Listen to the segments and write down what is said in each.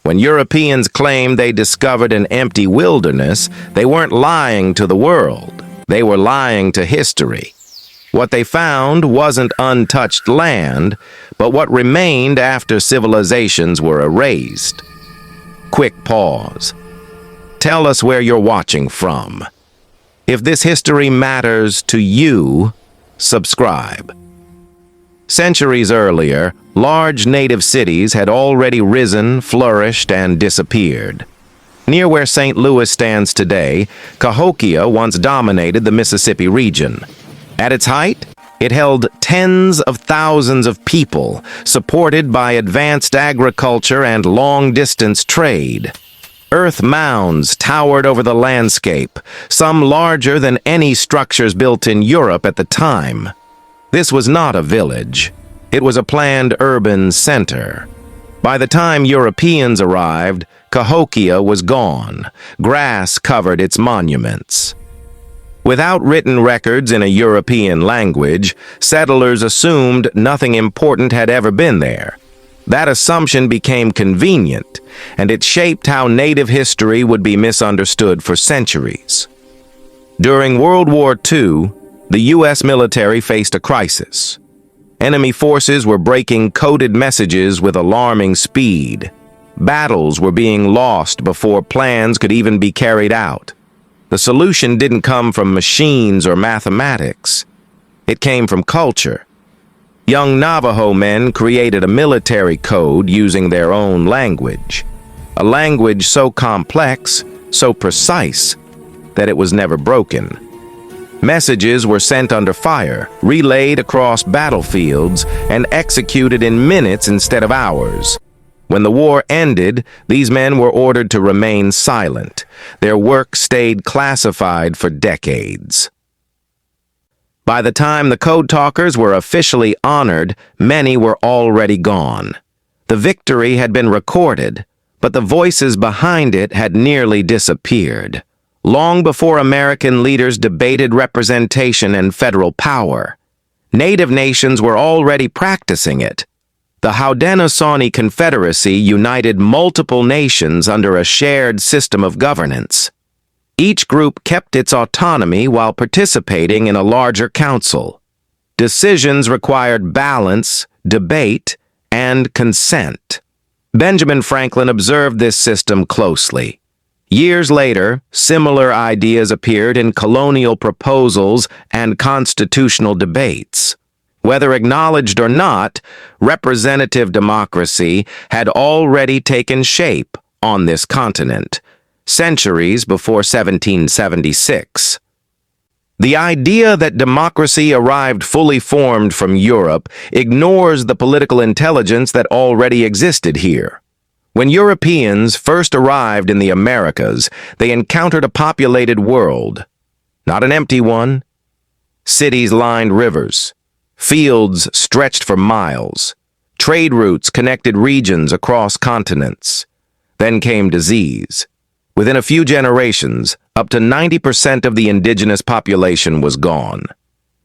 When Europeans claimed they discovered an empty wilderness, they weren't lying to the world. They were lying to history. What they found wasn't untouched land, but what remained after civilizations were erased. Quick pause. Tell us where you're watching from. If this history matters to you, subscribe. Centuries earlier, large native cities had already risen, flourished, and disappeared. Near where St. Louis stands today, Cahokia once dominated the Mississippi region. At its height, it held tens of thousands of people, supported by advanced agriculture and long-distance trade. Earth mounds towered over the landscape, some larger than any structures built in Europe at the time. This was not a village. It was a planned urban center. By the time Europeans arrived, Cahokia was gone. Grass covered its monuments. Without written records in a European language, settlers assumed nothing important had ever been there. That assumption became convenient, and it shaped how native history would be misunderstood for centuries. During World War II, the U.S. military faced a crisis. Enemy forces were breaking coded messages with alarming speed. Battles were being lost before plans could even be carried out. The solution didn't come from machines or mathematics. It came from culture. Young Navajo men created a military code using their own language. A language so complex, so precise, that it was never broken. Messages were sent under fire, relayed across battlefields, and executed in minutes instead of hours. When the war ended, these men were ordered to remain silent. Their work stayed classified for decades. By the time the Code Talkers were officially honored, many were already gone. The victory had been recorded, but the voices behind it had nearly disappeared. Long before American leaders debated representation and federal power, Native nations were already practicing it. The Haudenosaunee Confederacy united multiple nations under a shared system of governance. Each group kept its autonomy while participating in a larger council. Decisions required balance, debate, and consent. Benjamin Franklin observed this system closely. Years later, similar ideas appeared in colonial proposals and constitutional debates. Whether acknowledged or not, representative democracy had already taken shape on this continent, centuries before 1776. The idea that democracy arrived fully formed from Europe ignores the political intelligence that already existed here. When Europeans first arrived in the Americas, they encountered a populated world. Not an empty one. Cities lined rivers. Fields stretched for miles. Trade routes connected regions across continents. Then came disease. Within a few generations, up to 90% of the indigenous population was gone.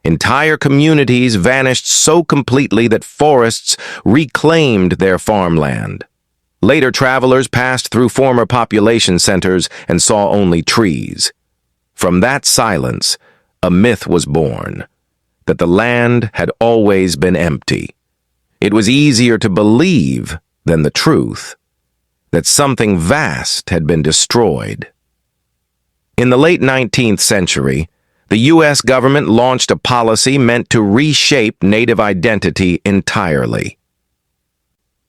Entire communities vanished so completely that forests reclaimed their farmland. Later travelers passed through former population centers and saw only trees. From that silence, a myth was born, that the land had always been empty. It was easier to believe than the truth, that something vast had been destroyed. In the late 19th century, the U.S. government launched a policy meant to reshape Native identity entirely.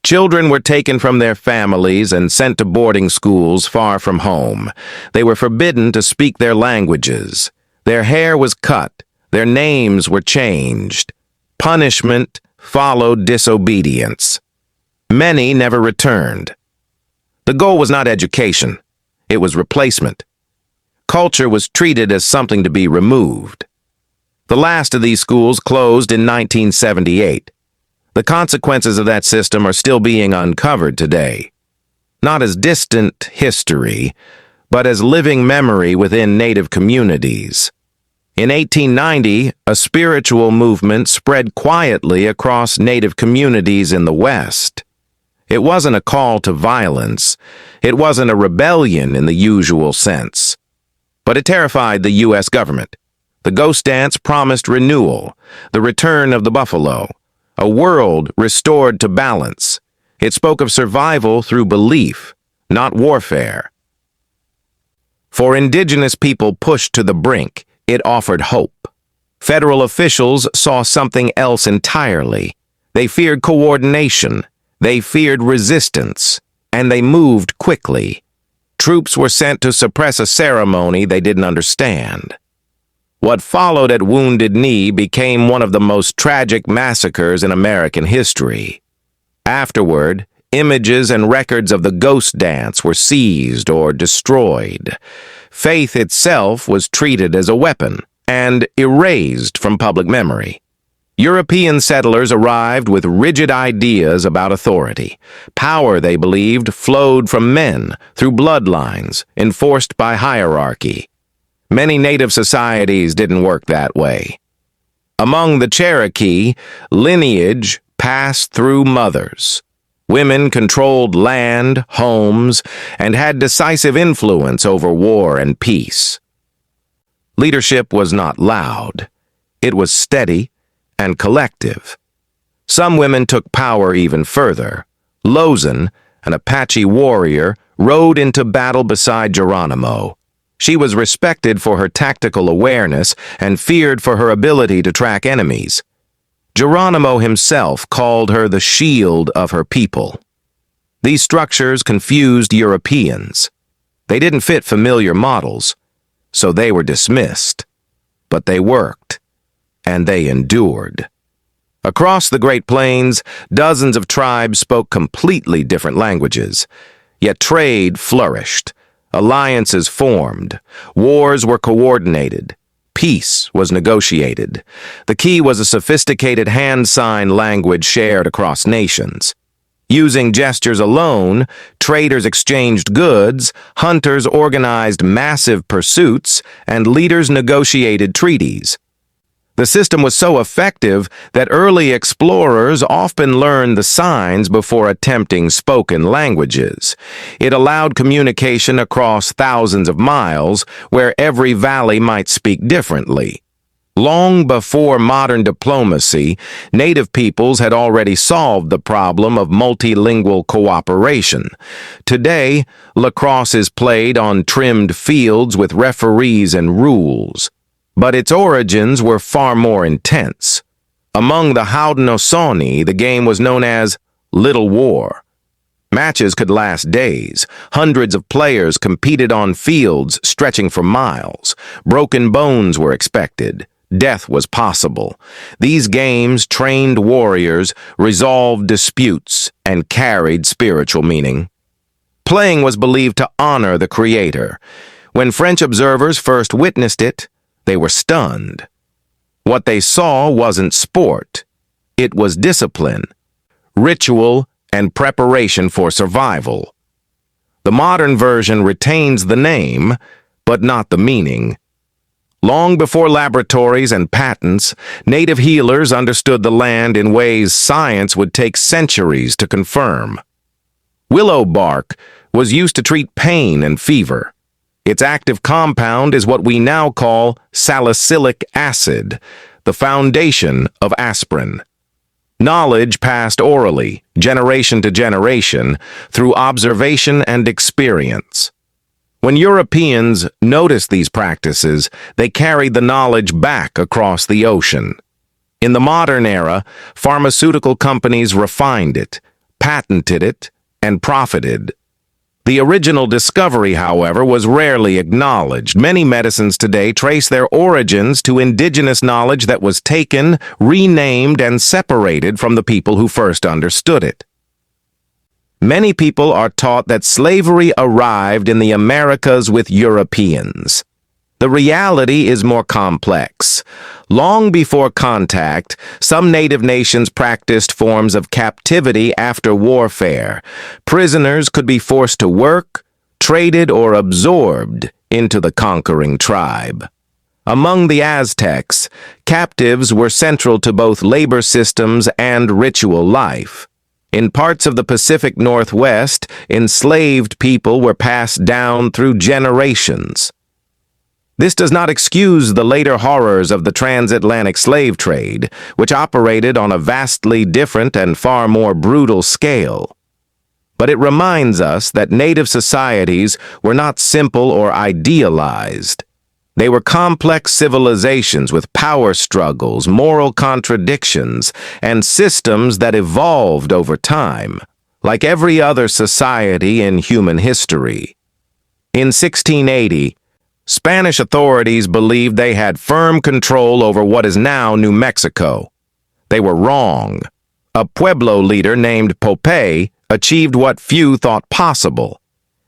Children were taken from their families and sent to boarding schools far from home. They were forbidden to speak their languages. Their hair was cut. Their names were changed. Punishment followed disobedience. Many never returned. The goal was not education. It was replacement. Culture was treated as something to be removed. The last of these schools closed in 1978. The consequences of that system are still being uncovered today. Not as distant history, but as living memory within Native communities. In 1890, a spiritual movement spread quietly across Native communities in the West. It wasn't a call to violence. It wasn't a rebellion in the usual sense. But it terrified the U.S. government. The ghost dance promised renewal, the return of the buffalo, a world restored to balance. It spoke of survival through belief, not warfare. For indigenous people pushed to the brink, it offered hope. Federal officials saw something else entirely. They feared coordination, they feared resistance, and they moved quickly. Troops were sent to suppress a ceremony they didn't understand. What followed at Wounded Knee became one of the most tragic massacres in American history. Afterward, images and records of the ghost dance were seized or destroyed. Faith itself was treated as a weapon and erased from public memory. European settlers arrived with rigid ideas about authority. Power, they believed, flowed from men through bloodlines enforced by hierarchy. Many native societies didn't work that way. Among the Cherokee, lineage passed through mothers. Women controlled land, homes, and had decisive influence over war and peace. Leadership was not loud. It was steady and collective. Some women took power even further. Lozan, an Apache warrior, rode into battle beside Geronimo. She was respected for her tactical awareness and feared for her ability to track enemies. Geronimo himself called her the shield of her people. These structures confused Europeans. They didn't fit familiar models, so they were dismissed. But they worked, and they endured. Across the Great Plains, dozens of tribes spoke completely different languages, yet trade flourished. Alliances formed. Wars were coordinated. Peace was negotiated. The key was a sophisticated hand sign language shared across nations. Using gestures alone, traders exchanged goods, hunters organized massive pursuits, and leaders negotiated treaties. The system was so effective that early explorers often learned the signs before attempting spoken languages. It allowed communication across thousands of miles, where every valley might speak differently. Long before modern diplomacy, native peoples had already solved the problem of multilingual cooperation. Today, lacrosse is played on trimmed fields with referees and rules. But its origins were far more intense. Among the Haudenosaunee, the game was known as Little War. Matches could last days. Hundreds of players competed on fields stretching for miles. Broken bones were expected. Death was possible. These games trained warriors, resolved disputes, and carried spiritual meaning. Playing was believed to honor the creator. When French observers first witnessed it, they were stunned. What they saw wasn't sport. It was discipline, ritual, and preparation for survival. The modern version retains the name, but not the meaning. Long before laboratories and patents, native healers understood the land in ways science would take centuries to confirm. Willow bark was used to treat pain and fever. Its active compound is what we now call salicylic acid, the foundation of aspirin. Knowledge passed orally, generation to generation, through observation and experience. When Europeans noticed these practices, they carried the knowledge back across the ocean. In the modern era, pharmaceutical companies refined it, patented it, and profited. The original discovery, however, was rarely acknowledged. Many medicines today trace their origins to indigenous knowledge that was taken, renamed, and separated from the people who first understood it. Many people are taught that slavery arrived in the Americas with Europeans. The reality is more complex. Long before contact, some native nations practiced forms of captivity after warfare. Prisoners could be forced to work, traded, or absorbed into the conquering tribe. Among the Aztecs, captives were central to both labor systems and ritual life. In parts of the Pacific Northwest, enslaved people were passed down through generations. This does not excuse the later horrors of the transatlantic slave trade, which operated on a vastly different and far more brutal scale. But it reminds us that native societies were not simple or idealized. They were complex civilizations with power struggles, moral contradictions, and systems that evolved over time, like every other society in human history. In 1680, Spanish authorities believed they had firm control over what is now New Mexico. They were wrong. A Pueblo leader named Pope achieved what few thought possible.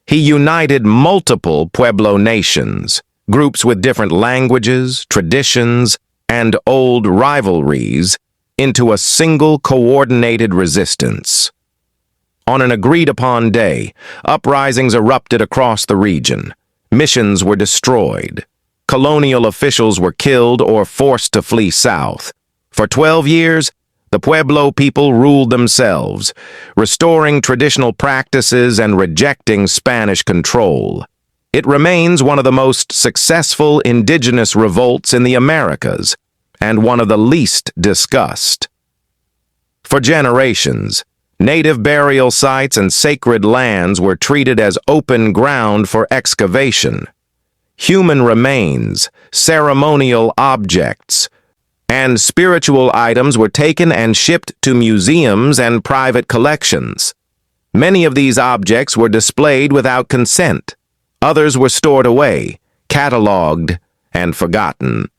He united multiple Pueblo nations, groups with different languages, traditions, and old rivalries, into a single coordinated resistance. On an agreed-upon day, uprisings erupted across the region. Missions were destroyed. Colonial officials were killed or forced to flee south. For 12 years, the Pueblo people ruled themselves, restoring traditional practices and rejecting Spanish control. It remains one of the most successful indigenous revolts in the Americas, and one of the least discussed. For generations, native burial sites and sacred lands were treated as open ground for excavation. Human remains, ceremonial objects, and spiritual items were taken and shipped to museums and private collections. Many of these objects were displayed without consent. Others were stored away, cataloged, and forgotten.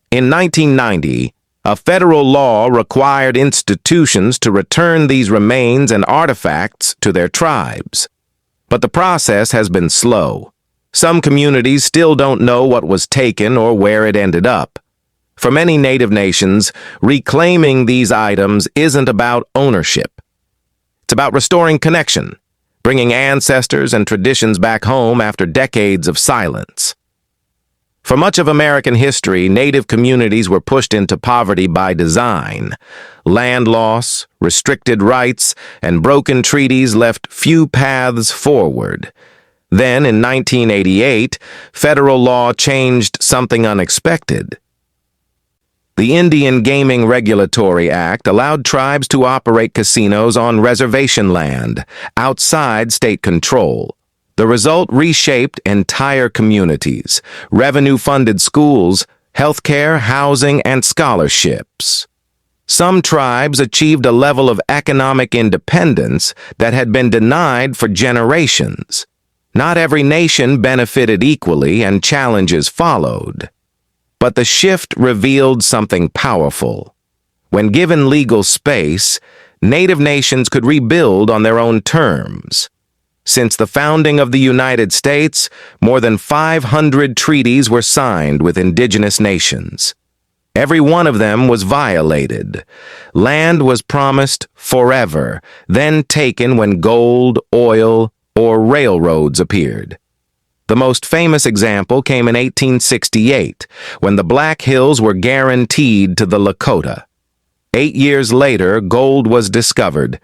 In 1990, a federal law required institutions to return these remains and artifacts to their tribes. But the process has been slow. Some communities still don't know what was taken or where it ended up. For many Native nations, reclaiming these items isn't about ownership. It's about restoring connection, bringing ancestors and traditions back home after decades of silence. For much of American history, Native communities were pushed into poverty by design. Land loss, restricted rights, and broken treaties left few paths forward. Then, in 1988, federal law changed something unexpected. The Indian Gaming Regulatory Act allowed tribes to operate casinos on reservation land, outside state control. The result reshaped entire communities, revenue-funded schools, healthcare, housing, and scholarships. Some tribes achieved a level of economic independence that had been denied for generations. Not every nation benefited equally, and challenges followed. But the shift revealed something powerful. When given legal space, Native nations could rebuild on their own terms. Since the founding of the United States, more than 500 treaties were signed with indigenous nations. Every one of them was violated. Land was promised forever, then taken when gold, oil, or railroads appeared. The most famous example came in 1868, when the Black Hills were guaranteed to the Lakota. 8 years later, gold was discovered,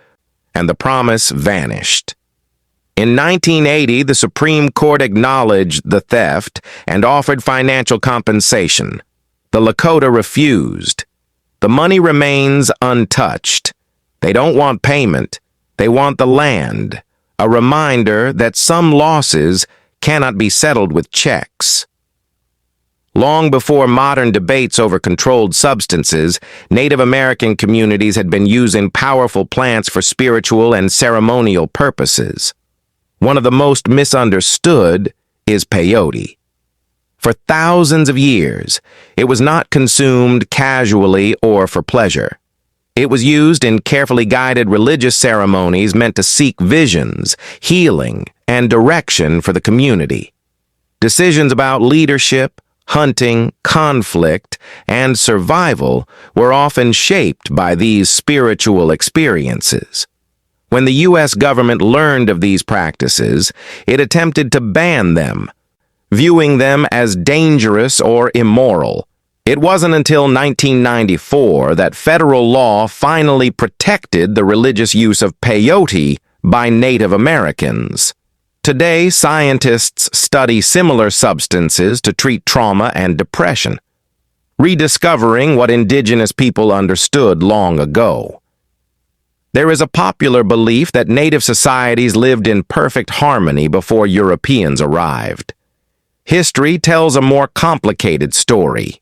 and the promise vanished. In 1980, the Supreme Court acknowledged the theft and offered financial compensation. The Lakota refused. The money remains untouched. They don't want payment. They want the land, a reminder that some losses cannot be settled with checks. Long before modern debates over controlled substances, Native American communities had been using powerful plants for spiritual and ceremonial purposes. One of the most misunderstood is peyote. For thousands of years, it was not consumed casually or for pleasure. It was used in carefully guided religious ceremonies meant to seek visions, healing, and direction for the community. Decisions about leadership, hunting, conflict, and survival were often shaped by these spiritual experiences. When the U.S. government learned of these practices, it attempted to ban them, viewing them as dangerous or immoral. It wasn't until 1994 that federal law finally protected the religious use of peyote by Native Americans. Today, scientists study similar substances to treat trauma and depression, rediscovering what indigenous people understood long ago. There is a popular belief that Native societies lived in perfect harmony before Europeans arrived. History tells a more complicated story.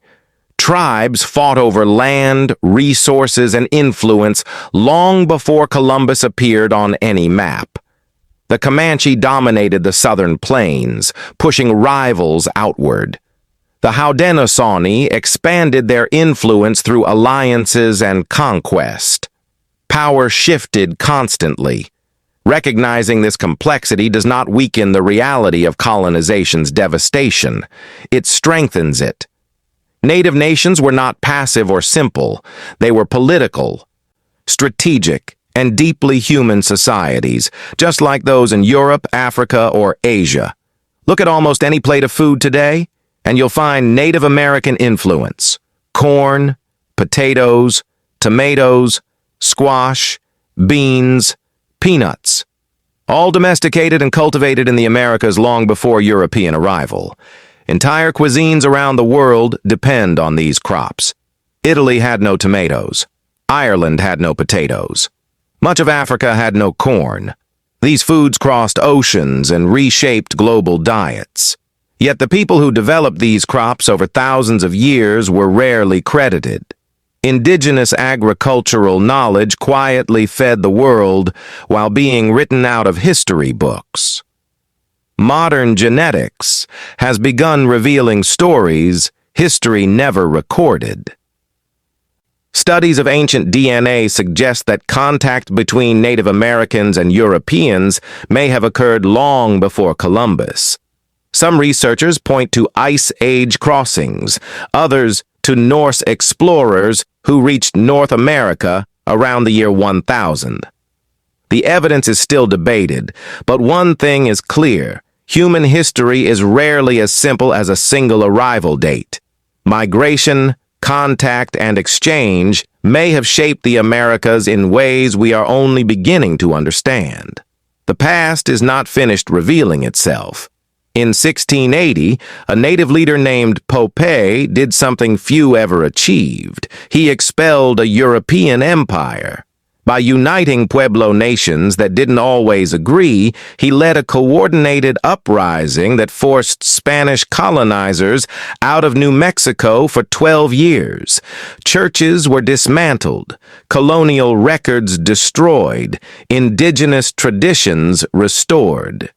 Tribes fought over land, resources, and influence long before Columbus appeared on any map. The Comanche dominated the southern plains, pushing rivals outward. The Haudenosaunee expanded their influence through alliances and conquest. Power shifted constantly. Recognizing this complexity does not weaken the reality of colonization's devastation. It strengthens it. Native nations were not passive or simple. They were political, strategic, and deeply human societies, just like those in Europe, Africa, or Asia. Look at almost any plate of food today, and you'll find Native American influence. Corn, potatoes, tomatoes, squash, beans, peanuts. All domesticated and cultivated in the Americas long before European arrival. Entire cuisines around the world depend on these crops. Italy had no tomatoes. Ireland had no potatoes. Much of Africa had no corn. These foods crossed oceans and reshaped global diets. Yet the people who developed these crops over thousands of years were rarely credited. Indigenous agricultural knowledge quietly fed the world while being written out of history books. Modern genetics has begun revealing stories history never recorded. Studies of ancient DNA suggest that contact between Native Americans and Europeans may have occurred long before Columbus. Some researchers point to Ice Age crossings, others to Norse explorers who reached North America around the year 1000. The evidence is still debated, but one thing is clear. Human history is rarely as simple as a single arrival date. Migration, contact, and exchange may have shaped the Americas in ways we are only beginning to understand. The past is not finished revealing itself. In 1680, a native leader named Popé did something few ever achieved. He expelled a European empire. By uniting Pueblo nations that didn't always agree, he led a coordinated uprising that forced Spanish colonizers out of New Mexico for 12 years. Churches were dismantled, colonial records destroyed, indigenous traditions restored.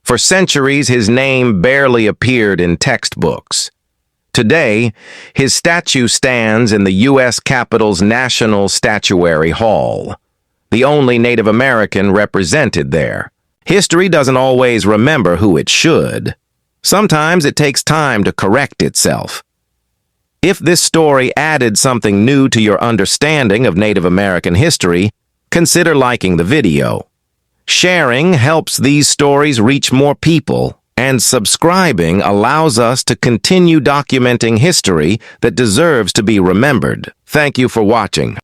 For centuries, his name barely appeared in textbooks. Today, his statue stands in the U.S. Capitol's National Statuary Hall, the only Native American represented there. History doesn't always remember who it should. Sometimes it takes time to correct itself. If this story added something new to your understanding of Native American history, consider liking the video. Sharing helps these stories reach more people, and subscribing allows us to continue documenting history that deserves to be remembered. Thank you for watching.